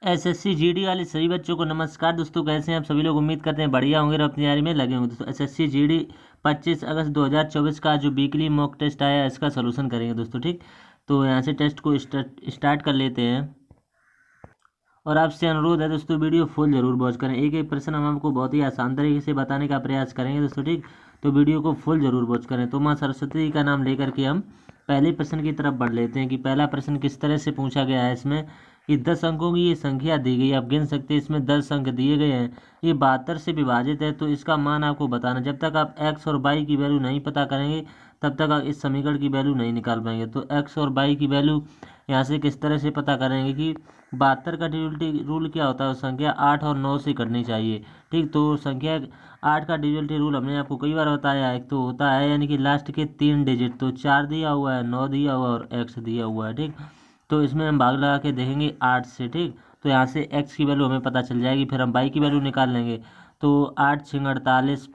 SSC GD वाले सभी बच्चों को नमस्कार दोस्तों। कैसे हैं आप सभी लोग? उम्मीद करते हैं बढ़िया होंगे और अपनी तैयारी में लगे होंगे। दोस्तों एसएससी जीडी 25 अगस्त 2024 का जो वीकली मॉक टेस्ट आया है इसका सलूशन करेंगे दोस्तों। ठीक, तो यहाँ से टेस्ट को स्टार्ट कर लेते हैं। और आपसे अनुरोध है दोस्तों, वीडियो फुल जरूर वॉच करें। एक एक प्रश्न हम आपको बहुत ही आसान तरीके से बताने का प्रयास करेंगे दोस्तों। ठीक, तो वीडियो को फुल जरूर वॉच करें। तो माँ सरस्वती का नाम लेकर के हम पहले प्रश्न की तरफ बढ़ लेते हैं कि पहला प्रश्न किस तरह से पूछा गया है। इसमें ये 10 अंकों की ये संख्या दी गई, आप गिन सकते हैं। इसमें 10 अंक दिए गए हैं, ये 72 से विभाजित है, तो इसका मान आपको बताना। जब तक आप एक्स और वाई की वैल्यू नहीं पता करेंगे तब तक आप इस समीकरण की वैल्यू नहीं निकाल पाएंगे। तो एक्स और वाई की वैल्यू यहाँ से किस तरह से पता करेंगे कि 72 का डिविजिबिलिटी रूल क्या होता है? संख्या 8 और 9 से करनी चाहिए। ठीक, तो संख्या 8 का डिविजिबिलिटी रूल हमने आपको कई बार बताया है। तो होता है यानी कि लास्ट के 3 डिजिट, तो 4 दिया हुआ है, 9 दिया हुआ है और एक्स दिया हुआ है। ठीक, तो इसमें हम भाग लगा के देखेंगे 8 से। ठीक, तो यहाँ से एक्स की वैल्यू हमें पता चल जाएगी, फिर हम वाई की वैल्यू निकाल लेंगे। तो 8 6 48,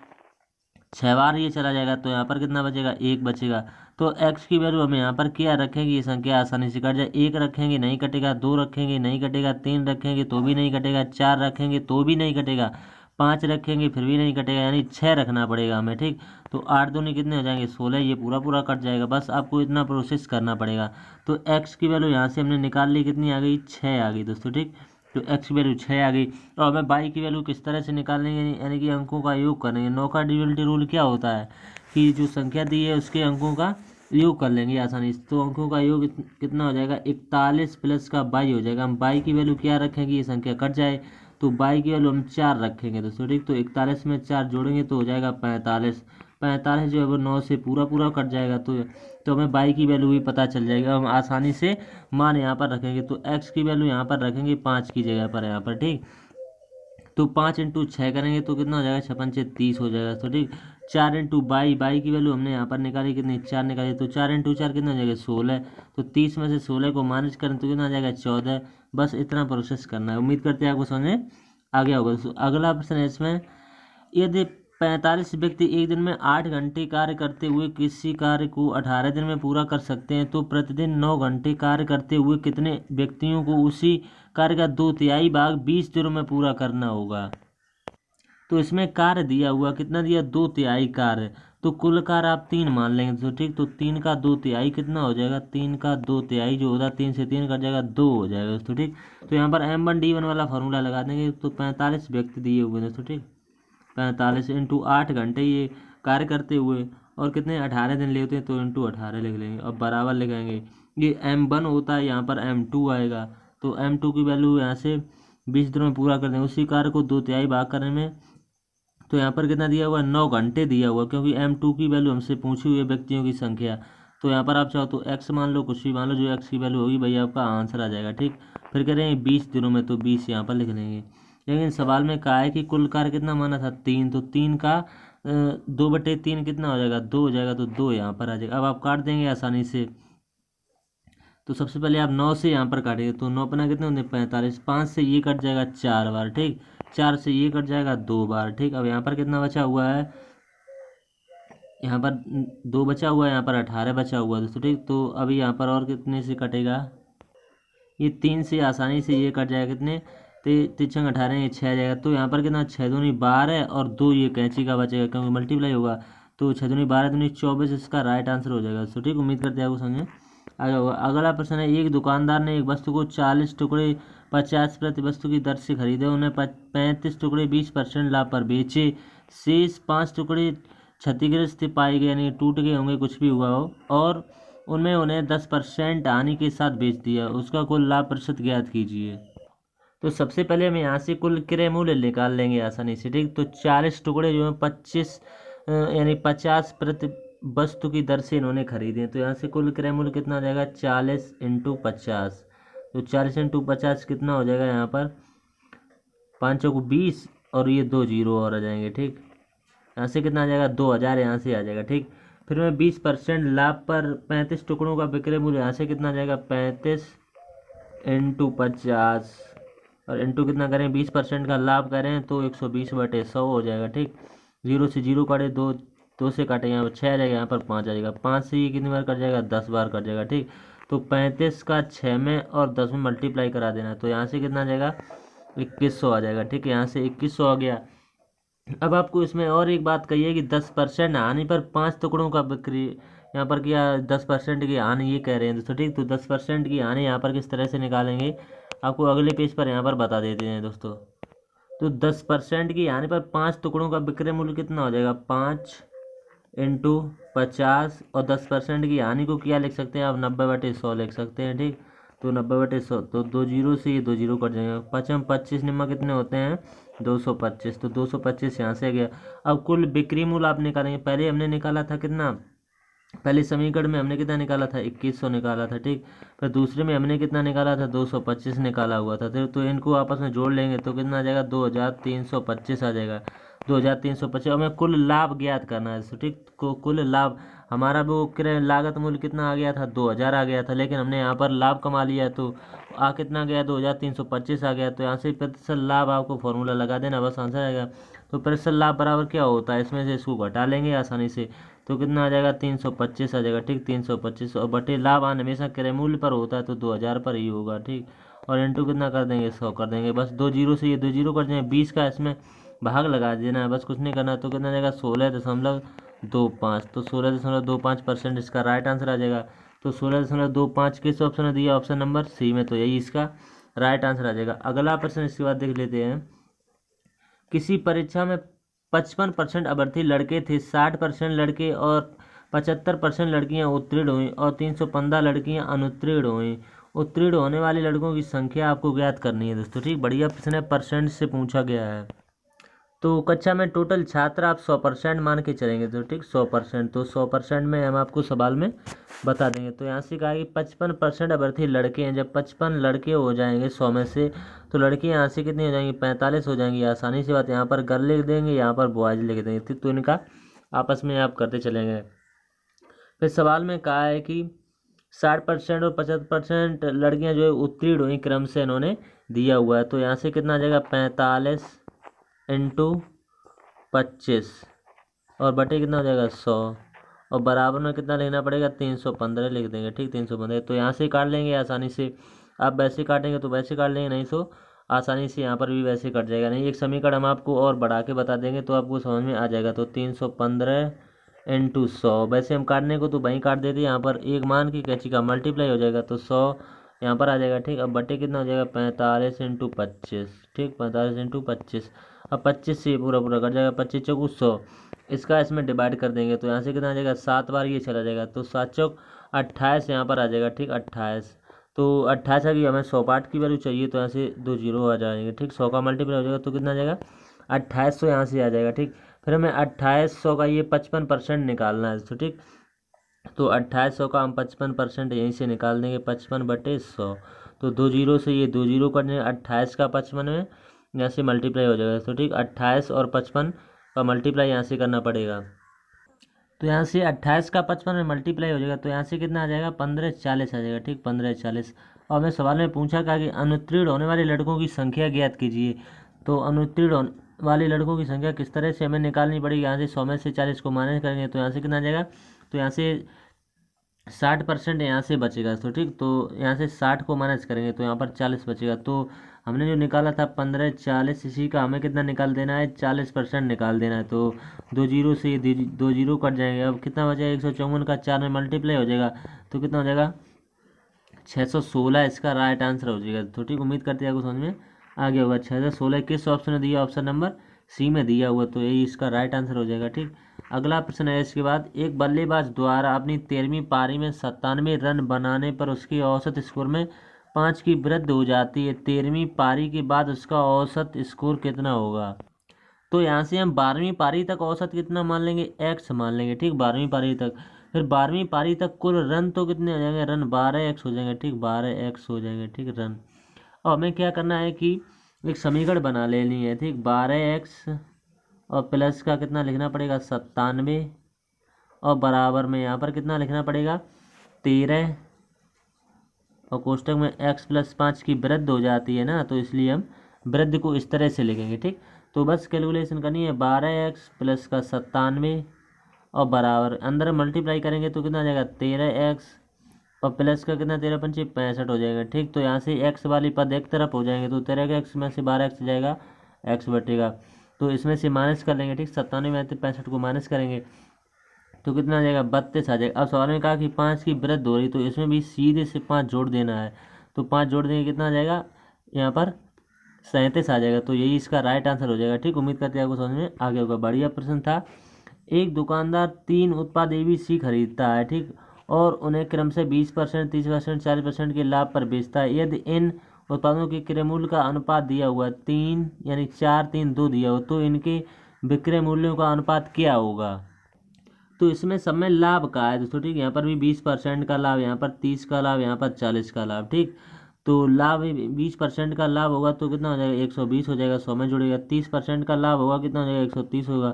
6 बार ये चला जाएगा, तो यहाँ पर कितना बचेगा? 1 बचेगा। तो एक्स की वैल्यू हम यहाँ पर क्या रखेंगे? ये संख्या आसानी से कट जाए। 1 रखेंगे नहीं कटेगा, 2 रखेंगे नहीं कटेगा, 3 रखेंगे तो भी नहीं कटेगा, 4 रखेंगे तो भी नहीं कटेगा, 5 रखेंगे फिर भी नहीं कटेगा, यानी 6 रखना पड़ेगा हमें। ठीक, तो 8 दूनी कितने हो जाएंगे? 16, ये पूरा पूरा कट जाएगा। बस आपको इतना प्रोसेस करना पड़ेगा। तो एक्स की वैल्यू यहाँ से हमने निकाल ली, कितनी आ गई? 6 आ गई दोस्तों। ठीक, तो एक्स की वैल्यू 6 आ गई। और हमें वाई की वैल्यू किस तरह से निकालेंगे? यानी कि अंकों का योग करेंगे। 9 का डिविजिबिलिटी रूल क्या होता है कि जो संख्या दी है उसके अंकों का योग कर लेंगे आसानी से। तो अंकों का योग कितना हो जाएगा? 41 प्लस का बाई हो जाएगा। हम बाई की वैल्यू क्या रखेंगे? ये संख्या कट जाए, तो बाई की वैल्यू हम 4 रखेंगे दोस्तों। ठीक, तो 41 में 4 जोड़ेंगे तो हो जाएगा 45। 45 जो है वो 9 से पूरा पूरा कट जाएगा, तो हमें बाई की वैल्यू भी पता चल जाएगा। हम आसानी से मान यहाँ पर रखेंगे। तो एक्स की वैल्यू यहाँ पर रखेंगे 5 की जगह पर यहाँ पर। ठीक, तो 5 इंटू 6 करेंगे तो कितना हो जाएगा? 6 पंचे 30 हो जाएगा। तो ठीक, 4 इंटू बाई, बाई की वैल्यू हमने यहाँ पर निकाली, कितनी? 4 निकाली, तो 4 इंटू 4 कितना हो जाएगा? 16। तो 30 में से 16 को माइनस करें तो कितना आ जाएगा? 14। बस इतना प्रोसेस करना है। उम्मीद करते हैं आपको समझ में आ गया होगा। तो अगला प्रश्न है इसमें, यदि 45 व्यक्ति एक दिन में 8 घंटे कार्य करते हुए किसी कार्य को 18 दिन में पूरा कर सकते हैं, तो प्रतिदिन 9 घंटे कार्य करते हुए कितने व्यक्तियों को उसी कार्य का 2/3 भाग 20 दिनों में पूरा करना होगा? तो इसमें कार्य दिया हुआ कितना दिया? 2/3 कार्य। तो कुल कार्य आप 3 मान लेंगे तो ठीक, तो 3 का 2/3 कितना हो जाएगा? 3 का 2/3 जो होता है 3 से 3 कट जाएगा, 2 हो जाएगा दोस्तों। ठीक, तो यहाँ पर M1D1 वाला फॉर्मूला लगा देंगे। तो 45 व्यक्ति दिए हुए हैं दोस्तों। ठीक, 45 इंटू 8 घंटे ये कार्य करते हुए, और कितने? 18 दिन लेते हैं, तो इंटू 18 लिख लेंगे और बराबर लिखेंगे। ये M1 होता है, यहाँ पर M2 आएगा। तो M2 की वैल्यू यहाँ से 20 दिनों में पूरा कर देंगे उसी कार्य को 2/3 भाग करने में। तो यहाँ पर कितना दिया हुआ है? 9 घंटे दिया हुआ, क्योंकि M2 की वैल्यू हमसे पूछी हुई है व्यक्तियों की संख्या। तो यहाँ पर आप चाहो तो x मान लो, कुछ भी मान लो, जो x की वैल्यू होगी भैया आपका आंसर आ जाएगा। ठीक, फिर कह रहे हैं 20 दिनों में, तो 20 यहाँ पर लिख लेंगे। लेकिन सवाल में कहा है कि कुल कार्य कितना माना था? 3, तो 3 का 2/3 कितना हो जाएगा? 2 हो जाएगा, तो 2 यहाँ पर आ जाएगा। अब आप काट देंगे आसानी से। तो सबसे पहले आप 9 से यहाँ पर काटेंगे, तो 9 पना कितने होंगे? 45। 5 से ये कट जाएगा 4 बार। ठीक, 4 से ये कट जाएगा 2 बार। ठीक, अब यहाँ पर कितना बचा हुआ है? यहाँ पर 2 बचा हुआ है, यहाँ पर 18 बचा हुआ है दोस्तों। ठीक, तो अभी यहाँ पर और कितने से कटेगा? ये 3 से आसानी से ये कट जाएगा, कितने? 3 18, ये 6 जाएगा। तो यहाँ पर कितना? 6 दूनी 12 और 2 ये कैंची का बचेगा, क्योंकि मल्टीप्लाई होगा। तो 6 दूनी 12 दूनी 24, इसका राइट आंसर हो जाएगा दोस्तों। ठीक, उम्मीद करते हैं आपको समझ में आगे होगा। अगला प्रश्न है, एक दुकानदार ने एक वस्तु को 40 टुकड़े 50 प्रति वस्तु की दर से खरीदे, उन्हें 35 टुकड़े 20% लाभ पर बेचे, शेष 5 टुकड़े क्षतिग्रस्त पाए गए, यानी टूट गए होंगे, कुछ भी हुआ हो, और उनमें उन्हें 10% हानि के साथ बेच दिया, उसका कुल लाभ प्रतिशत ज्ञात कीजिए। तो सबसे पहले हम यहाँ से कुल क्रय मूल्य निकाल लेंगे आसानी से। ठीक, तो 40 टुकड़े जो है 25 यानी 50 प्रति वस्तु की दर से इन्होंने खरीदे, तो यहाँ से कुल क्रय मूल्य कितना आ जाएगा? 40 इंटू 50। तो 40 इंटू 50 कितना हो जाएगा? यहाँ पर 5 चौको 20 और ये 2 जीरो और आ जाएंगे। ठीक, यहाँ से कितना आ जाएगा? 2000 यहाँ से आ जाएगा। ठीक, फिर मैं 20% लाभ पर 35 टुकड़ों का विक्रय मूल्य, यहाँ से कितना आ जाएगा? 35 इंटू 50 और इंटू कितना करें? 20% का लाभ करें तो 120/100 हो जाएगा। ठीक, 0 से 0 काटे, 2 से काटे, यहाँ पर 6 आ जाएगा, यहाँ पर 5 आ जाएगा। 5 से ये कितनी बार कट जाएगा? 10 बार कट जाएगा। ठीक, तो 35 का 6 में और 10 में मल्टीप्लाई करा देना, तो यहाँ से कितना आ जाएगा 2100 आ जाएगा। ठीक है, यहाँ से 2100 आ गया। अब आपको इसमें और एक बात कही है कि 10% हानि पर 5 टुकड़ों का बिक्री, यहाँ पर क्या 10% की हानि ये कह रहे हैं दोस्तों। ठीक, तो 10% की हानि यहाँ पर किस तरह से निकालेंगे आपको अगले पेज पर यहाँ पर बता देते हैं दोस्तों। तो 10% की हानि पर 5 टुकड़ों का विक्रय मूल्य कितना हो जाएगा 5 इंटू 50, और 10% की हानि को क्या लिख सकते हैं आप 90/100 लिख सकते हैं। ठीक, तो 90/100, तो 2 जीरो से ये 2 जीरो कट जाएगा। 25 निम्मा कितने होते हैं 225, तो 225 यहाँ से आ गया। अब कुल बिक्री मूल्य आप निकालेंगे, पहले हमने निकाला था कितना, पहले समीकरण में हमने कितना निकाला था 2100 निकाला था। ठीक, फिर दूसरे में हमने कितना निकाला था 225 निकाला हुआ था। तो इनको आपस में जोड़ लेंगे तो कितना आ जाएगा 2325 आ जाएगा, 2325। और हमें कुल लाभ ज्ञात करना है। तो ठीक, कुल लाभ हमारा वो क्रय लागत मूल्य कितना आ गया था 2000 आ गया था, लेकिन हमने यहाँ पर लाभ कमा लिया तो कितना गया 2325 आ गया। तो यहाँ से प्रतिशत लाभ आपको फॉर्मूला लगा देना, बस आंसर आएगा। तो प्रतिशत लाभ बराबर क्या होता है, इसमें से इसको घटा लेंगे आसानी से, तो कितना आ जाएगा 325 आ जाएगा। ठीक, 325 और बटे लाभ आन हमेशा क्रय मूल्य पर होता है तो 2000 पर ही होगा। ठीक, और इंटू कितना कर देंगे 100 कर देंगे, बस 2 जीरो से ये 2 जीरो कर देंगे, 20 का इसमें भाग लगा देना है, बस कुछ नहीं करना। तो कितना आ जाएगा 16.25, तो 16.25% इसका राइट आंसर आ जाएगा। तो 16.25 किस ऑप्शन में दिया, ऑप्शन नंबर सी में, तो यही इसका राइट आंसर आ जाएगा। अगला प्रश्न इसके बाद देख लेते हैं। किसी परीक्षा में 55% अभ्यर्थी लड़के थे, 60% लड़के और 75% लड़कियां उत्तीर्ण हुई और 315 लड़कियां अनुत्तीर्ण हुई। उत्तीर्ण होने वाले लड़कों की संख्या आपको ज्ञात करनी है दोस्तों। ठीक, बढ़िया प्रश्न है, परसेंट से पूछा गया है। तो कक्षा में टोटल छात्र आप 100% मान के चलेंगे तो ठीक 100%, तो 100% में हम आपको सवाल में बता देंगे। तो यहाँ से कहा कि 55% अभ्यर्थी लड़के हैं, जब 55 लड़के हो जाएंगे 100 में से, तो लड़कियाँ यहाँ से कितनी हो जाएंगी 45 हो जाएंगी। आसानी से बात, यहाँ पर गर्ल लिख देंगे, यहाँ पर बॉयज लिख देंगे, तो इनका आपस में आप करते चलेंगे। फिर सवाल में कहा है कि 60% और 75% लड़कियाँ जो है उत्तीर्ण हुई क्रम से इन्होंने दिया हुआ है। तो यहाँ से कितना आ जाएगा 45 इंटू 25 और बटे कितना हो जाएगा 100, और बराबर में कितना लेना पड़ेगा 315 लिख देंगे। ठीक, 315, तो यहाँ से काट लेंगे आसानी से। आप वैसे काटेंगे तो वैसे काट लेंगे, नहीं तो आसानी से यहाँ पर भी वैसे कट जाएगा। नहीं, एक समीकरण हम आपको और बढ़ा के बता देंगे तो आपको समझ में आ जाएगा। तो 315 इंटू 100, वैसे हम काटने को तो वहीं काट देते, यहाँ पर एक मान की कैंची का मल्टीप्लाई हो जाएगा तो 100 यहाँ पर आ जाएगा। ठीक, अब बटे कितना हो जाएगा 45 इंटू 25। ठीक, 45 इंटू 25, अब 25 से पूरा पूरा कट जाएगा, 25 चौक 100, इसका इसमें डिवाइड कर देंगे तो यहाँ से कितना आ जाएगा 7 बार ये चला जाएगा, तो 7 चौक 28 यहाँ पर आ जाएगा। ठीक, 28, तो 28 की हमें 100 पार्ट की वैल्यू चाहिए, तो यहाँ से 2 जीरो आ जाएंगे। ठीक, 100 का मल्टीप्लाई हो जाएगा तो कितना आ जाएगा 2800 यहाँ से आ जाएगा। ठीक, फिर हमें 2800 का ये 55% निकालना है। तो ठीक, तो 2800 का हम 55% यहीं से निकाल देंगे, 55/100, तो 2 जीरो से ये 2 जीरो करने 28 का 55 में यहाँ से मल्टीप्लाई हो जाएगा। तो ठीक, 28 और 55 का मल्टीप्लाई यहाँ से करना पड़ेगा, तो यहाँ से 28 का 55 में मल्टीप्लाई हो जाएगा, तो यहाँ से कितना आ जाएगा 1540 आ जाएगा। ठीक, 1540। और हमें सवाल में पूछा था कि अनुत्तीर्ण होने वाले लड़कों की संख्या ज्ञात कीजिए। तो अनुत्तीर्ण वाले लड़कों की संख्या किस तरह से हमें निकालनी पड़ेगी, यहाँ से 100 में से 40 को माइनस करेंगे तो यहाँ से कितना आ जाएगा, तो यहाँ से 60% यहाँ से बचेगा। तो ठीक, तो यहाँ से 60 को माइनस करेंगे तो यहाँ पर 40 बचेगा। तो हमने जो निकाला था 1540, इसी का हमें कितना निकाल देना है 40% निकाल देना है। तो 2 जीरो से 2 जीरो कट जाएंगे, अब कितना बचेगा 154 का 4 में मल्टीप्लाई हो जाएगा तो कितना हो जाएगा 616, इसका राइट आंसर हो जाएगा। तो ठीक, उम्मीद करते हैं आपको समझ में आ गया होगा। 616 किस ऑप्शन में दिया, ऑप्शन नंबर सी में दिया हुआ, तो यही इसका राइट आंसर हो जाएगा। ठीक, अगला प्रश्न है इसके बाद, एक बल्लेबाज द्वारा अपनी 13वीं पारी में 97 रन बनाने पर उसकी औसत स्कोर में 5 की वृद्धि हो जाती है। 13वीं पारी के बाद उसका औसत स्कोर कितना होगा। तो यहाँ से हम 12वीं पारी तक औसत कितना मान लेंगे, x मान लेंगे। ठीक, 12वीं पारी तक, फिर 12वीं पारी तक कुल रन तो कितने हो जाएंगे, रन 12x हो जाएंगे। ठीक, 12x हो जाएंगे। ठीक, रन। और हमें क्या करना है कि एक समीकरण बना लेनी है। ठीक, 12x और प्लस का कितना लिखना पड़ेगा 97, और बराबर में यहाँ पर कितना लिखना पड़ेगा 13, और कोष्टक में x + 5 की वृद्धि हो जाती है ना, तो इसलिए हम वृद्धि को इस तरह से लिखेंगे। ठीक, तो बस कैलकुलेशन करनी है, 12x प्लस का 97 और बराबर अंदर मल्टीप्लाई करेंगे तो कितना आ जाएगा 13x और प्लस का कितना 13×5 65 हो जाएगा। ठीक, तो यहाँ से एक्स वाली पद एक तरफ हो जाएंगे, तो 13 में से 12 जाएगा, एक्स बटेगा। तो इसमें से माइनस कर लेंगे। ठीक, 97 में 65 को माइनस करेंगे तो कितना आ जाएगा, 32 आ जाएगा। अब सवाल में कहा कि 5 की वृद्धि हो रही, तो इसमें भी सीधे से 5 जोड़ देना है। तो 5 जोड़ देंगे, कितना आ जाएगा यहाँ पर 37 आ जाएगा। तो यही इसका राइट आंसर हो जाएगा। ठीक, उम्मीद करते हैं आपको समझ में आ गया होगा। बढ़िया प्रश्न था। एक दुकानदार 3 उत्पाद ABC खरीदता है। ठीक, और उन्हें क्रम से 20%, 30%, 40% के लाभ पर बेचता है। यदि इन उत्पादों के क्रय मूल्य का अनुपात दिया हुआ 3 यानी 4, 3, 2 दिया हो, तो इनके विक्रय मूल्यों का अनुपात क्या होगा। तो इसमें सब में लाभ का है दोस्तों। ठीक, यहाँ पर भी 20% का लाभ, यहाँ पर 30 का लाभ, यहाँ पर 40 का लाभ। ठीक, तो लाभ 20% का लाभ होगा तो कितना हो जाएगा, 120 हो जाएगा, 100 में जुड़ेगा। 30% का लाभ होगा, कितना हो जाएगा, 130 होगा।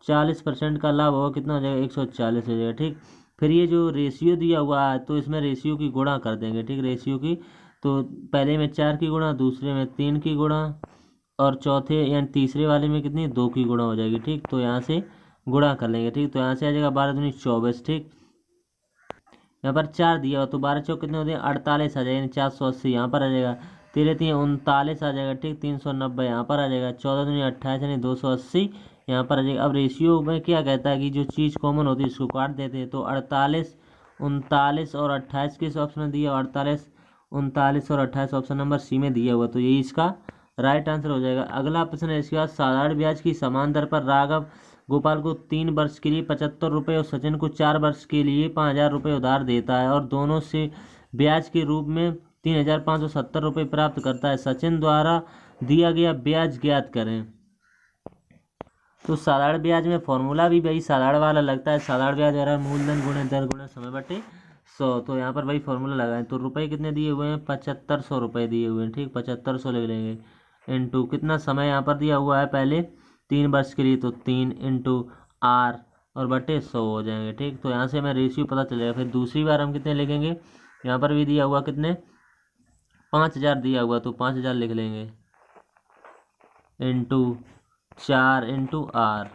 40% का लाभ होगा, कितना हो जाएगा, 140 हो जाएगा। ठीक, फिर ये जो रेशियो दिया हुआ है, तो इसमें रेशियो की गुणा कर देंगे। ठीक, रेशियो की, तो पहले में 4 की गुणा, दूसरे में 3 की गुणा, और चौथे यानी तीसरे वाले में कितनी 2 की गुणा हो जाएगी। ठीक, तो यहाँ से गुणा कर लेंगे। ठीक, तो यहाँ से आ जाएगा 12 दूनी 24। ठीक, यहाँ पर 4 दिया हो तो 12 चौक कितने होते हैं, 48 आ जाएगा, यानी 480 यहाँ पर आ जाएगा। 13 3 39 आ जाएगा। ठीक, 390 यहाँ पर आ जाएगा। 14 दूनी 28 यानी 280 यहाँ पर आ जाएगा। अब रेशियो में क्या कहता है कि जो चीज़ कॉमन होती है इसको काट देते हैं। तो 48, 39 और 28 किस ऑप्शन में दिया, 48, 39 और 28 ऑप्शन नंबर सी में दिया हुआ। तो यही इसका राइट आंसर हो जाएगा। अगला प्रश्न है इसके बाद, साधारण ब्याज की समान दर पर राघव गोपाल को 3 वर्ष के लिए 75 रुपये और सचिन को 4 वर्ष के लिए 5000 रुपये उधार देता है और दोनों से ब्याज के रूप में 3570 रुपये प्राप्त करता है। सचिन द्वारा दिया गया ब्याज ज्ञात करें। तो साधारण ब्याज में फॉर्मूला भी वही साधारण वाला लगता है। साधारण ब्याज वाला मूलधन गुणे दर गुणे समय बटे 100। तो यहाँ पर वही फॉर्मूला लगाएं। तो रुपए कितने दिए हुए हैं, 7500 रुपये दिए हुए हैं। ठीक, 7500 लिख लेंगे। इनटू कितना समय यहाँ पर दिया हुआ है, पहले 3 वर्ष के लिए, तो 3 इंटू आर और बटे 100 हो जाएंगे। ठीक, तो यहाँ से हमें रेशियो पता चलेगा। फिर दूसरी बार हम कितने लिखेंगे, यहाँ पर भी दिया हुआ कितने 5000 दिया हुआ, तो 5000 लिख लेंगे इंटू 4 इंटू आर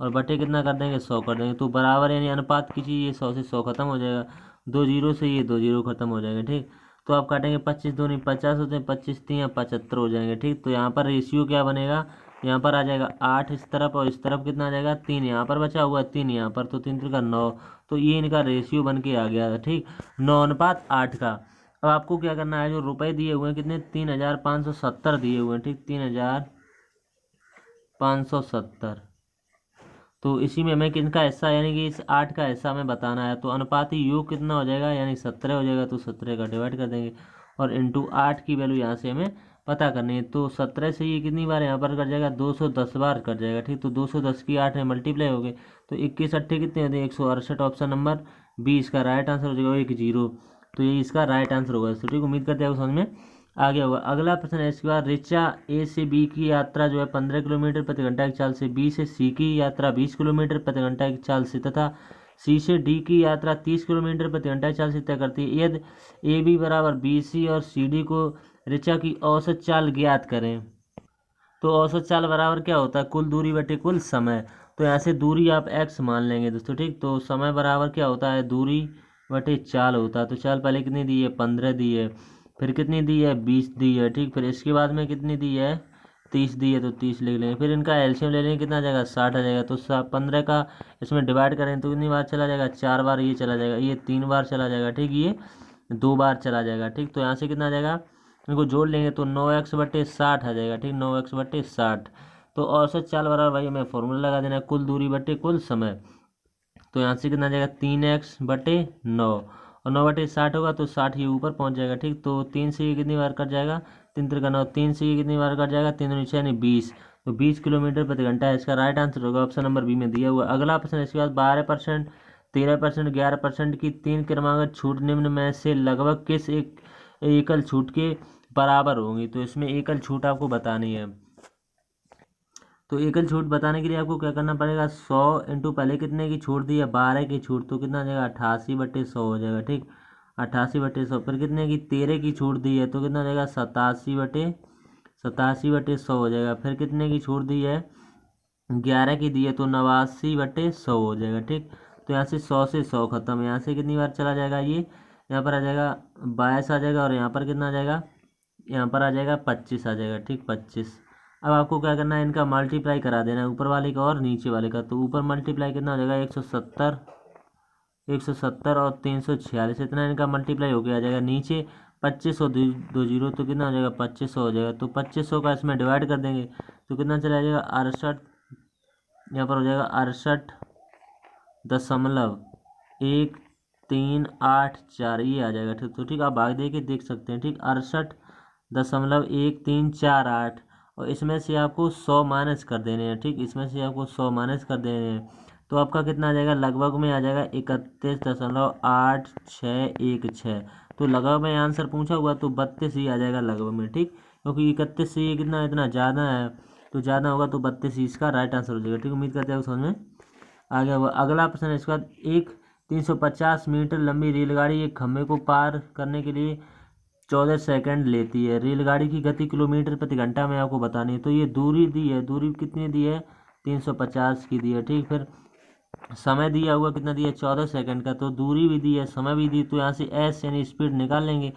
और बटे कितना कर देंगे, 100 कर देंगे। तो बराबर यानी अनुपात की चीज़, ये 100 से 100 खत्म हो जाएगा। 2 जीरो से ये 2 जीरो खत्म हो जाएंगे। ठीक, तो आप काटेंगे 25 दूनी 50 होते हैं, 25 3 75 हो जाएंगे। ठीक, तो यहाँ पर रेशियो क्या बनेगा, यहाँ पर आ जाएगा 8 इस तरफ और इस तरफ कितना आ जाएगा 3, यहाँ पर बचा हुआ 3 यहाँ पर, तो 3 का 9। तो ये इनका रेशियो बन के आ गया था। ठीक, 9:8 का। अब आपको क्या करना है, जो रुपए दिए हुए हैं कितने 3570 दिए हुए हैं। ठीक, 3570। तो इसी में हमें किनका हिस्सा यानी कि इस 8 का हिस्सा हमें बताना है। तो अनुपाती योग कितना हो जाएगा, यानी 17 हो जाएगा। तो 17 का डिवाइड कर देंगे और इंटू 8 की वैल्यू यहाँ से हमें पता करनी है। तो 17 से ये कितनी बार यहाँ पर कर जाएगा, 210 बार कर जाएगा। ठीक, तो 210 की 8 में मल्टीप्लाई हो गए तो 21 8 कितने होते हैं, 168। ऑप्शन नंबर 20 का राइट आंसर हो जाएगा 10। तो ये इसका राइट आंसर होगा। तो ठीक, उम्मीद करते हैं आपको समझ में आ गया होगा। अगला प्रश्न है इसके बाद, ऋचा ए से बी की यात्रा जो है 15 किलोमीटर प्रति घंटा की चाल से, बी से सी की यात्रा 20 किलोमीटर प्रति घंटा की चाल से तथा सी से डी की यात्रा 30 किलोमीटर प्रति घंटा की चाल से तय करती है। यदि ए बी बराबर बी सी और सी डी को ऋचा की औसत चाल ज्ञात करें। तो औसत चाल बराबर क्या होता है, कुल दूरी बटे कुल समय। तो यहाँ से दूरी आप x मान लेंगे दोस्तों। ठीक, तो समय बराबर क्या होता है, दूरी बटे चाल होता है। तो चाल पहले कितनी दी है, 15 दी है, फिर कितनी दी है, 20 दी है। ठीक, फिर इसके बाद में कितनी दी है, 30 दी है, तो 30 लिख लेंगे। फिर इनका एलसीएम ले लेंगे, कितना आ जाएगा, 60 आ जाएगा। तो 15 का इसमें डिवाइड करें तो कितनी बार चला जाएगा, 4 बार ये चला जाएगा, ये 3 बार चला जाएगा। ठीक, ये 2 बार चला जाएगा। ठीक, तो यहाँ से कितना आ जाएगा, इनको जोड़ लेंगे तो 9x बटे 60 आ जाएगा। ठीक, 9x बटे 60। तो औसत चाल बराबर भाई हमें फॉर्मूला लगा देना है, कुल दूरी बटे कुल समय। तो यहाँ से कितना आ जाएगा, 3x बटे 9 और 9 बटे 60 होगा तो 60 ये ऊपर पहुँच जाएगा। ठीक, तो 3 से ये कितनी बार कट जाएगा, 3 3 का 9, 3 से ये कितनी बार कट जाएगा, 3 नीचे यानी 20। तो 20 किलोमीटर प्रति घंटा है इसका राइट आंसर होगा। ऑप्शन नंबर बी में दिया हुआ। अगला प्रश्न इसके बाद, 12%, 13%, 11% की 3 क्रमागत छूट निम्न में से लगभग किस एक एकल छूट के बराबर होंगी। तो इसमें एकल छूट आपको बतानी है। तो एकल छूट बताने के लिए आपको क्या करना पड़ेगा, 100 इंटू पहले कितने की छूट दी है, 12 की छूट, तो कितना आ जाएगा 88 बटे 100 हो जाएगा। ठीक, 88 बटे 100। फिर कितने की 13 की छूट दी है, तो कितना हो जाएगा 87 बटे 100 हो जाएगा। फिर कितने की छूट दी है, 11 की दी है, तो 89 बटे 100 हो जाएगा। ठीक, तो यहाँ से 100 से 100 खत्म, यहाँ से कितनी बार चला जाएगा, ये यहाँ पर आ जाएगा 22 आ जाएगा, और यहाँ पर कितना आ जाएगा, यहाँ पर आ जाएगा 25 आ जाएगा, ठीक 25। अब आपको क्या करना है, इनका मल्टीप्लाई करा देना है, ऊपर वाले का और नीचे वाले का। तो ऊपर मल्टीप्लाई कितना हो जाएगा, 170 और 346, इतना इनका मल्टीप्लाई होके आ जाएगा। नीचे 25 और दो जीरो, तो कितना हो जाएगा, 2500 हो जाएगा। तो 2500 का इसमें डिवाइड कर देंगे तो कितना चला जाएगा, 68, यहाँ पर हो जाएगा 68.1384, ये आ जाएगा, ठीक। तो ठीक, आप भाग दे के देख सकते हैं, ठीक 68.1348, और इसमें से आपको 100 माइनस कर देने हैं, ठीक, इसमें से आपको 100 माइनस कर देने हैं। तो आपका कितना आ जाएगा, लगभग में आ जाएगा 31.8616। तो लगभग में आंसर पूछा हुआ तो 32 ही आ जाएगा लगभग में, ठीक, क्योंकि 31 से ये कितना इतना ज़्यादा है, तो ज़्यादा होगा तो 32 ही इसका राइट आंसर हो जाएगा, ठीक। उम्मीद करते हैं समझ में आ गया होगा। अगला प्रश्न है इसके बाद, एक 350 मीटर लंबी रेलगाड़ी एक खंभे को पार करने के लिए 14 सेकंड लेती है। रेलगाड़ी की गति किलोमीटर प्रति घंटा में आपको बतानी है। तो ये दूरी दी है, दूरी कितनी दी है, 350 की दी है, ठीक। फिर समय दिया हुआ कितना दिया है, 14 सेकंड का। तो दूरी भी दी है, समय भी दी, तो यहाँ से एस यानी स्पीड निकाल लेंगे।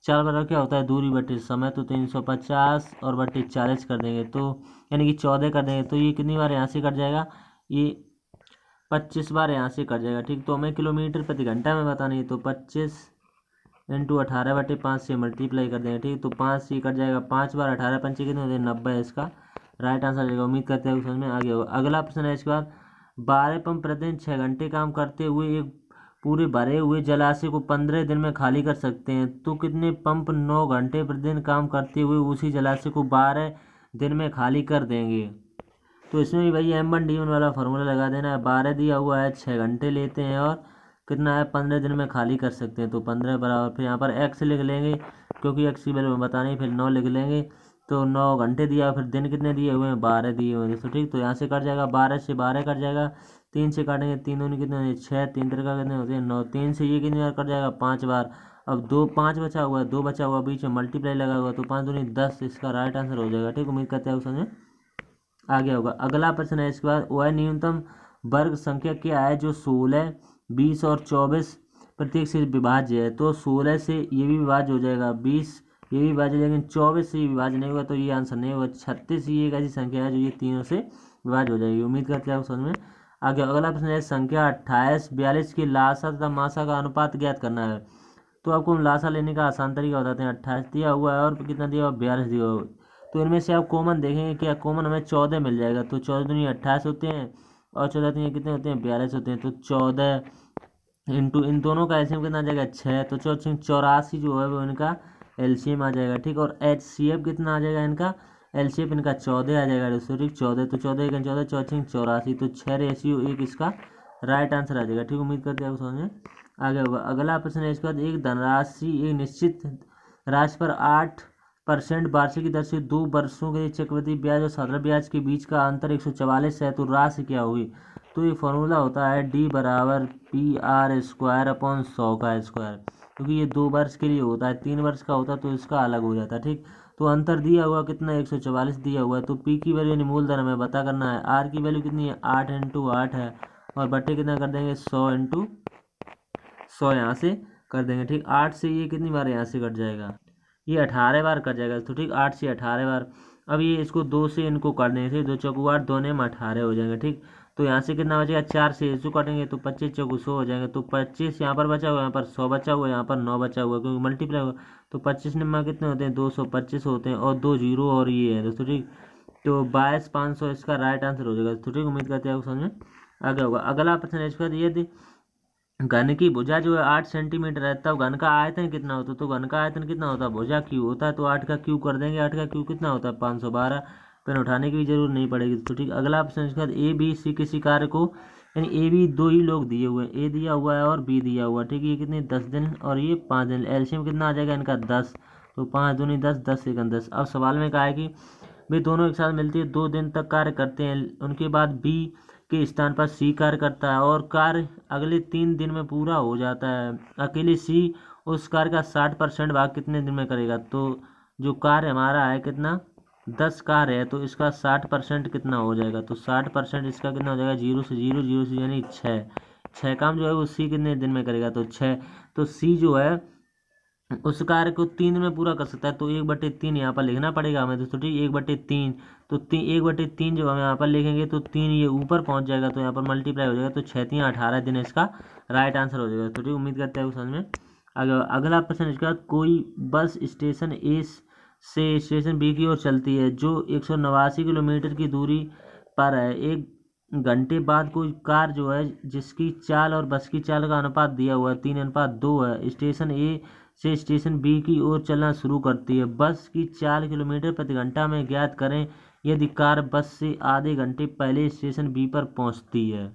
4 बराबर क्या होता है, दूरी बटे समय, तो 350 और बटे 40 कर देंगे, तो यानी कि 14 कर देंगे। तो ये कितनी बार यहाँ से कट जाएगा, ये 25 बार यहाँ से कट जाएगा, ठीक। तो हमें किलोमीटर प्रति घंटा में बतानी है, तो 25 इंटू 18/5 से मल्टीप्लाई कर देंगे, ठीक। तो 5 से कट जाएगा 5 बार, 18 पंचे कितने होते हैं, 90, इसका राइट आंसर आ जाएगा। उम्मीद करते हैं समझ में आ गया होगा। अगला प्रश्न है इसके बाद, 12 पंप प्रतिदिन 6 घंटे काम करते हुए एक पूरे भरे हुए जलाशय को 15 दिन में खाली कर सकते हैं। तो कितने पंप 9 घंटे प्रतिदिन काम करते हुए उसी जलाशय को 12 दिन में खाली कर देंगे। तो इसमें भी भाई M1D1 वाला फार्मूला लगा देना है। 12 दिया हुआ है, 6 घंटे लेते हैं, और कितना है, 15 दिन में खाली कर सकते हैं। तो 15 बराबर, फिर यहाँ पर x लिख लेंगे क्योंकि x की वैल्यू बतानी, फिर 9 लिख लेंगे। तो 9 घंटे दिया, फिर दिन कितने दिए हुए हैं, 12 दिए हुए हैं, तो ठीक। तो यहाँ से कट जाएगा, 12 से 12 कट जाएगा, 3 से काटेंगे, 3 दूनी कितने होते हैं, 6, 3 तिरका कितने होते हैं, 9, 3 से ये कितनी बार कट जाएगा, 5 बार। अब 5 बचा हुआ है, 2 बचा हुआ, बीच में मल्टीप्लाई लगा हुआ, तो 5 दूनी 10, इसका राइट आंसर हो जाएगा, ठीक। उम्मीद करते हैं समझ आ गया होगा। अगला प्रश्न है इसके बाद, वह न्यूनतम वर्ग संख्या क्या है जो 16, 20 और 24 प्रत्येक से विभाज्य है। तो 16 से ये भी विभाज्य हो जाएगा, 20 ये भी विभाज्य, लेकिन 24 से विभाज्य नहीं होगा, तो ये आंसर नहीं होगा। 36 ये एक ऐसी संख्या है जो ये तीनों से विभाज्य हो जाएगी। उम्मीद करते हैं आप समझ में आ गया। अगला प्रश्न है, संख्या 28, 42 की लासा तथा मासा का अनुपात ज्ञात करना है। तो आपको लासा लेने का आसान तरीका बताते हैं। 28 दिया हुआ है और कितना दिया हुआ, 42 दिया हुआ है। तो इनमें से आप कॉमन देखेंगे, क्या कॉमन हमें 14 मिल जाएगा। तो 14 दूनी 28 होते हैं, और 14 दूनी कितने होते हैं, 42 होते हैं। तो 14 इंटू इन दोनों का एलसीएम कितना आ जाएगा, 6। तो 84 जो है वो इनका एलसीएम आ जाएगा, ठीक। और HCF कितना आ जाएगा इनका, एलसीएम इनका 14 आ जाएगा दोस्तों, ठीक। 14, तो 14 1 14, 84, तो 6:1 इसका राइट आंसर आ जाएगा, ठीक। उम्मीद करते हैं आपको समझ में आ गया होगा। अगला प्रश्न है इसके बाद, एक धनराशि एक निश्चित राशि पर 8% वार्षिक की दर से 2 वर्षों के चक्रवृद्धि ब्याज और साधारण ब्याज के बीच का अंतर 144 है। तो राशि क्या होगी। तो ये फॉर्मूला होता है D बराबर PR² / 100 का स्क्वायर, क्योंकि ये 2 वर्ष के लिए होता है, 3 वर्ष का होता तो इसका अलग हो जाता, ठीक। तो अंतर दिया हुआ कितना, 144 दिया हुआ है। तो P की वैल्यू यानी मूलधन हमें पता करना है। R की वैल्यू कितनी है, 8 × 8 है, और बटे कितना कर देंगे, 100 × 100 यहाँ से कर देंगे, ठीक। 8 से ये कितनी बार यहाँ से कट जाएगा, ये 18 बार कट जाएगा, तो ठीक 8 से 18 बार। अब ये इसको 2 से इनको काटने से 2 चौकू 8, 2 में 18 हो जाएंगे, ठीक। तो यहाँ से कितना बचेगा, 4 से इसको काटेंगे तो 25 चौकू 100 हो जाएंगे। तो 25 यहाँ पर बचा हुआ, यहाँ पर 100 बचा हुआ, यहाँ पर 9 बचा हुआ, क्योंकि मल्टीप्लाई हुआ। तो 25 नंबर कितने होते हैं, 225 होते हैं, और 2 जीरो और ये है दोस्तों, ठीक। तो 22,500 इसका राइट आंसर हो जाएगा, तो ठीक। उम्मीद करते हैं आपको समझ में आ गया होगा। अगला प्रश्न है इसका, यदि घन की भुजा जो है 8 सेंटीमीटर है, तब घन का आयतन कितना होता है। तो घन का आयतन कितना होता है, भुजा क्यू होता है, तो 8 का क्यू कर देंगे। 8 का क्यू कितना होता है, 512। पेन उठाने की भी जरूरत नहीं पड़ेगी, तो ठीक। अगला प्रश्न इसके बाद, ABC किसी कार्य को, यानी AB 2 ही लोग दिए हुए हैं, A दिया हुआ है और B दिया हुआ है, ठीक। ये कितने, 10 दिन और ये 5 दिन। एलसीएम कितना आ जाएगा इनका, 10। तो 5 दूनी 10, 10 सेकंड 10। अब सवाल में कहा है कि वे दोनों एक साथ मिलती है 2 दिन तक कार्य करते हैं, उनके बाद B के स्थान पर C कार्य करता है, और कार्य अगले 3 दिन में पूरा हो जाता है। अकेले C उस कार्य का 60% भाग कितने दिन में करेगा। तो जो कार्य हमारा है कितना, 10 कार्य है, तो इसका 60% कितना हो जाएगा। तो 60% इसका कितना हो जाएगा, 0 से 0, 0 से यानी 6 काम जो है वो C कितने दिन में करेगा, तो 6। तो सी जो है उस कार्य को 3 में पूरा कर सकता है, तो 1/3 यहाँ पर लिखना पड़ेगा हमें दोस्तों, ठीक। 1/3 तो 1/3 जब हम यहाँ पर लिखेंगे तो 3 ये ऊपर पहुँच जाएगा, तो यहाँ पर मल्टीप्लाई हो जाएगा, तो 6×3 = 18 दिन इसका राइट आंसर हो जाएगा। तो ठीक, उम्मीद करते हैं समझ में। अगला प्रश्न इसका, कोई बस स्टेशन ए से स्टेशन बी की ओर चलती है जो 189 किलोमीटर की दूरी पर है। 1 घंटे बाद कोई कार जो है जिसकी चाल और बस की चाल का अनुपात दिया हुआ है 3:2 है, स्टेशन ए से स्टेशन बी की ओर चलना शुरू करती है। बस की चाल किलोमीटर प्रति घंटा में ज्ञात करें यदि कार बस से आधे घंटे पहले स्टेशन बी पर पहुंचती है।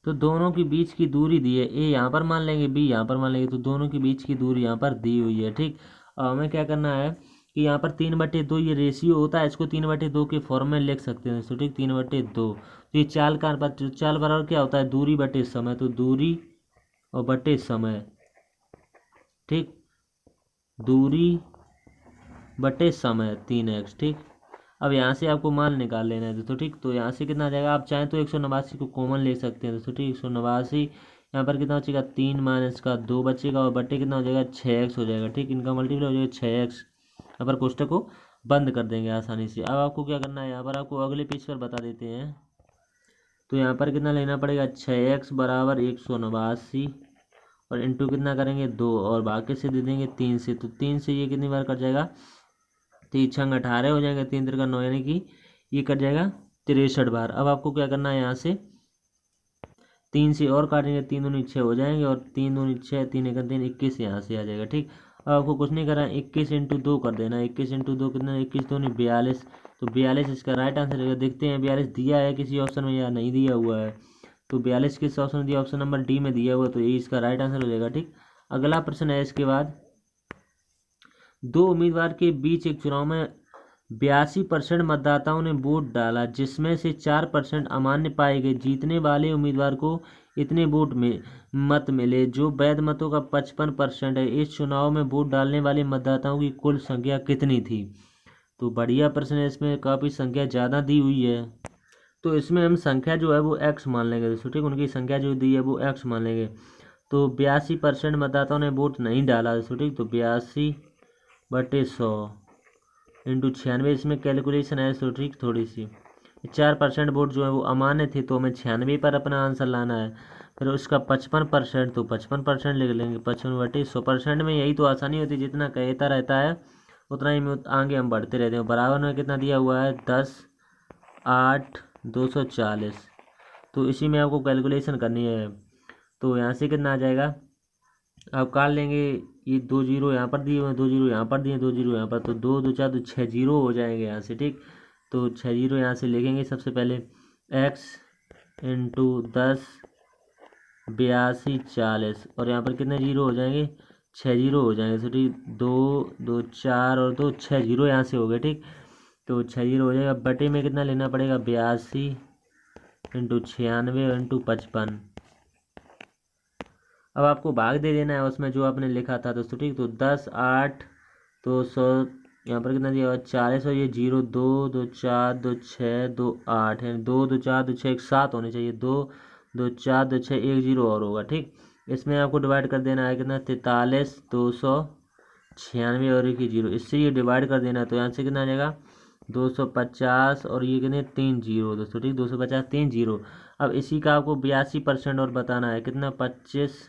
तो दोनों के बीच की दूरी दी है, ए यहाँ पर मान लेंगे, बी यहाँ पर मान लेंगे, तो दोनों के बीच की दूरी यहाँ पर दी हुई है, ठीक। अब हमें क्या करना है कि यहाँ पर 3/2 ये रेशियो होता है, इसको 3/2 के फॉर्म में लिख सकते हैं, तो ठीक 3/2। तो ये चाल का चाल बराबर क्या होता है, दूरी बटे समय, तो दूरी और बटे समय, ठीक, दूरी बटे समय 3x, ठीक। अब यहाँ से आपको मान निकाल लेना है दोस्तों, ठीक। तो यहाँ से कितना आ जाएगा, आप चाहें तो 189 को कॉमन ले सकते हैं दोस्तों, ठीक। 189 यहाँ पर कितना बचेगा, 3 - का 2 बचेगा, और बटे कितना हो जाएगा, 6x हो जाएगा, ठीक। इनका मल्टीप्लाई हो जाएगा 6x। यहाँ पर कोष्टक को बंद कर देंगे आसानी से। अब आपको क्या करना है, यहाँ पर आपको अगले पेज पर बता देते हैं। तो यहाँ पर कितना लेना पड़ेगा, 6x = 189 और इंटू कितना करेंगे 2, और बाकी से दे देंगे 3 से। तो 3 से ये कितनी बार कट जाएगा, 3×6 = 18 हो जाएगा, 3×3 = 9, यानी कि ये कट जाएगा 63 बार। अब आपको क्या करना है, यहाँ से 3 से और काटेंगे, 3 दूनी 6 हो जाएंगे, और 3 दूनी 6, 3 × 3 = 21 यहाँ से आ जाएगा, ठीक। अब आपको कुछ नहीं करना है, 21 × 2 कर देना है। 21 × 2 कितना, 21 दूनी 42, तो 42 इसका राइट आंसर है। देखते हैं 42 दिया है किसी ऑप्शन में या नहीं दिया हुआ है। तो 42 किस ऑप्शन में दिया, ऑप्शन नंबर डी में दिया हुआ, तो ये इसका राइट आंसर हो जाएगा, ठीक। अगला प्रश्न है इसके बाद, 2 उम्मीदवार के बीच एक चुनाव में 82% मतदाताओं ने वोट डाला, जिसमें से 4% अमान्य पाए गए। जीतने वाले उम्मीदवार को इतने वोट में मत मिले जो वैध मतों का 55% है। इस चुनाव में वोट डालने वाले मतदाताओं की कुल संख्या कितनी थी। तो बढ़िया प्रश्न है, इसमें काफ़ी संख्या ज़्यादा दी हुई है, तो इसमें हम संख्या जो है वो x मान लेंगे दोस्तों, ठीक। उनकी संख्या जो दी है वो x मान लेंगे। तो 82% मतदाताओं ने वोट नहीं डाला दोस्तों, ठीक। तो 82/100 × 96, इसमें कैलकुलेशन है तो ठीक थोड़ी सी। 4% वोट जो है वो अमान्य थे, तो हमें 96 पर अपना आंसर लाना है। फिर उसका 55%, तो 55% लिख लेंगे, 55/100%। में यही तो आसानी होती है, जितना कहता रहता है उतना ही आगे हम बढ़ते रहते हैं। बराबर में कितना दिया हुआ है, 10, 8, 240, तो इसी में आपको कैलकुलेशन करनी है। तो यहाँ से कितना आ जाएगा, आप काट लेंगे, ये 2 0 यहाँ पर दिए हुए हैं, 2 0 यहाँ पर दिए, 2 0 यहाँ पर, तो 2 2 4 तो 6 0 हो जाएंगे यहाँ से, ठीक। तो 6 0 यहाँ से लिखेंगे सबसे पहले, x × 10 82 40, और यहाँ पर कितने 0 हो जाएंगे, 6 0 हो जाएंगे, तो ठीक। 2 2 4 और 2 6 0 यहाँ से हो गए, ठीक। तो 6 0 हो जाएगा, बटे में कितना लेना पड़ेगा, 82 × 96 × 55। अब आपको भाग दे देना है उसमें जो आपने लिखा था दोस्तों, ठीक। तो 10, 8, 200, यहाँ पर कितना दिया हुआ, 40, और ये 0, 2 2 4 2 6 2 8 है, 2 2 4 2 6 1 7 होने चाहिए, 2 2 4 2 6 1 0 और होगा, ठीक। इसमें आपको डिवाइड कर देना है कितना, 43 296 और एक 0, इससे ये डिवाइड कर देना है। तो यहाँ से कितना आ जाएगा, 250, और ये कितने 3 0 दोस्तों, ठीक। 250 3 0। अब इसी का आपको 82% और बताना है, कितना 25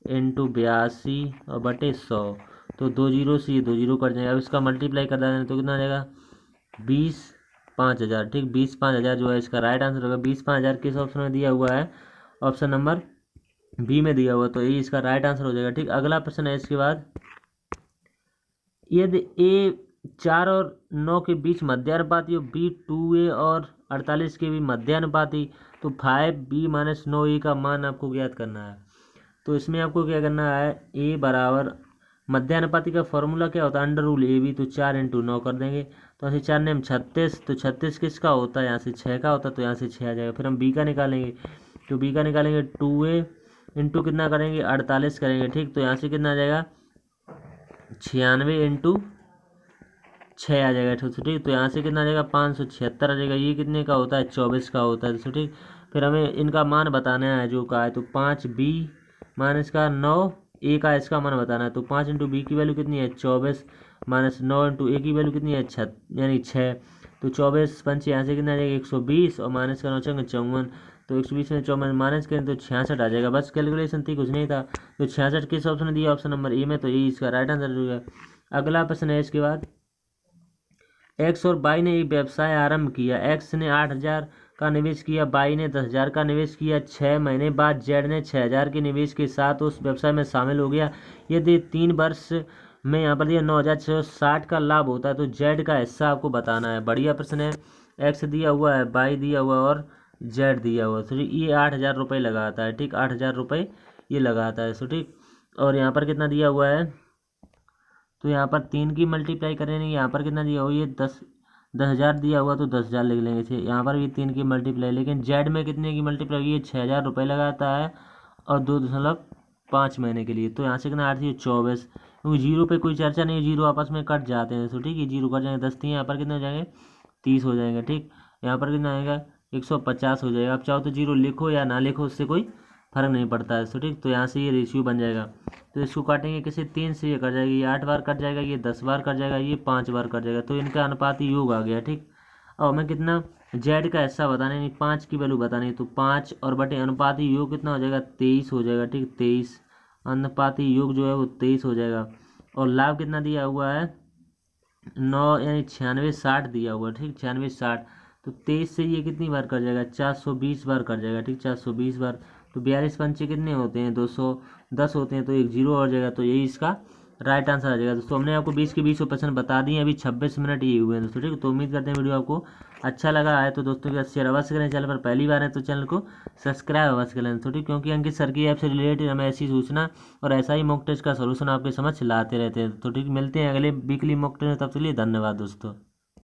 × 82 और बटे 100, तो 2 0 से ये 2 0 कट जाएगा। अब इसका मल्टीप्लाई कर देना तो कितना आ जाएगा, 20 5000, ठीक। 20 5000 जो है इसका राइट आंसर होगा। 20 5000 किस ऑप्शन में दिया हुआ है, ऑप्शन नंबर बी में दिया हुआ, तो ये इसका राइट आंसर हो जाएगा, ठीक। अगला प्रश्न है इसके बाद, यदि a 4 और 9 के बीच मध्यानुपाती और b 2a और 48 के भी मध्यानुपाती, तो 5b - 9a का मान आपको ज्ञात करना है। तो इसमें आपको क्या करना है, a बराबर मध्यानुपाती का फॉर्मूला क्या होता है, √ab, तो 4 × 9 कर देंगे, तो यहाँ से 4 ने 36, तो 36 किसका होता है, यहाँ से 6 का होता है, तो यहाँ से 6 आ जाएगा। फिर हम b का निकालेंगे, तो b का निकालेंगे 2a इंटू कितना करेंगे, 48 करेंगे, ठीक। तो यहाँ से कितना आ जाएगा, 96 × 6 आ जाएगा, ठीक। तो यहाँ से कितना आ जाएगा, 576 आ जाएगा। ये कितने का होता है, 24 का होता है, ठीक। फिर हमें इनका मान बताना है जो का है, तो 5b माइनस का 9a का इसका मान बताना है। तो 5 इंटू बी की वैल्यू कितनी है 24 माइनस 9 इंटू ए की वैल्यू कितनी है 6 यानी 6। तो 24 पंच यहाँ से कितना आ जाएगा 120 और माइनस का 9 54। तो 120 में 54 माइनस करें तो 66 आ जाएगा। बस कैलकुलेशन थी, कुछ नहीं था। तो 66 किस ऑप्शन में दिया, ऑप्शन नंबर ए में, तो ये इसका राइट आंसर हो गया। अगला प्रश्न है इसके बाद, एक्स और बाई ने एक व्यवसाय आरंभ किया। एक्स ने 8,000 का निवेश किया, बाई ने 10,000 का निवेश किया। 6 महीने बाद जेड ने 6,000 के निवेश के साथ उस व्यवसाय में शामिल हो गया। यदि 3 वर्ष में यहाँ पर दिया 9,660 का लाभ होता है तो जेड का हिस्सा आपको बताना है। बढ़िया प्रश्न है। एक्स दिया हुआ है, बाई दिया हुआ है और जेड दिया हुआ है। तो ये 8,000 रुपये लगाता है, ठीक, 8,000 रुपये ये लगाता है। सो ठीक, और यहाँ पर कितना दिया हुआ है, तो यहाँ पर 3 की मल्टीप्लाई करेंगे। यहाँ पर कितना दिया हुआ, ये 10,000 दिया हुआ तो 10,000 लिख लेंगे इसे। यहाँ पर भी 3 की मल्टीप्लाई, लेकिन जेड में कितने की मल्टीप्लाई हुई है 6,000 रुपये लगाता है और 2.5 महीने के लिए। तो यहाँ से कितना 8 24, क्योंकि जीरो पे कोई चर्चा नहीं है, जीरो आपस में कट जाते हैं। तो ठीक है, जीरो कट जाएंगे 10 3, यहाँ पर कितने हो जाएंगे 30 हो जाएंगे। ठीक, यहाँ पर कितना आएगा 150 हो जाएगा। आप चाहो तो जीरो लिखो या ना लिखो, उससे कोई फर्क नहीं पड़ता है। तो ठीक, तो यहाँ से ये रेशियो बन जाएगा। तो इसको काटेंगे किसी 3 से, ये कट जाएगा, ये 8 बार कट जाएगा, ये 10 बार कट जाएगा, ये 5 बार कट जाएगा। तो इनका अनुपाती योग आ गया। ठीक, और हमें कितना जेड का हिस्सा बताना है, 5 की वैल्यू बतानी है। तो 5 और बटे अनुपाती योग कितना हो जाएगा 23 हो जाएगा। ठीक, 23 अनुपाती योग जो है वो 23 हो जाएगा। और लाभ कितना दिया हुआ है 9 यानी 96 60 दिया हुआ है। ठीक, 96 60, तो 23 से ये कितनी बार कर जाएगा 420 बार कर जाएगा। ठीक, 420 बार। तो 42 पंचे कितने होते हैं 210 होते हैं, तो एक जीरो और जाएगा। तो यही इसका राइट आंसर आ जाएगा। दोस्तों हमने आपको 20 के 20 प्रश्न बता दिए, अभी 26 मिनट ये हुए हैं दोस्तों। ठीक, तो उम्मीद करते हैं वीडियो आपको अच्छा लगा है। तो दोस्तों के साथ शेयर अवश्य करें, चैनल पर पहली बार है तो चैनल को सब्सक्राइब अवश्य करें। तो ठीक, क्योंकि अंकित सर की ऐप से रिलेटेड हमें ऐसी सूचना और ऐसा ही मॉक टेस्ट का सलूशन आपके समझ लाते रहते हैं। तो ठीक, मिलते हैं अगले वीकली मॉक टेस्ट, तब के लिए धन्यवाद दोस्तों।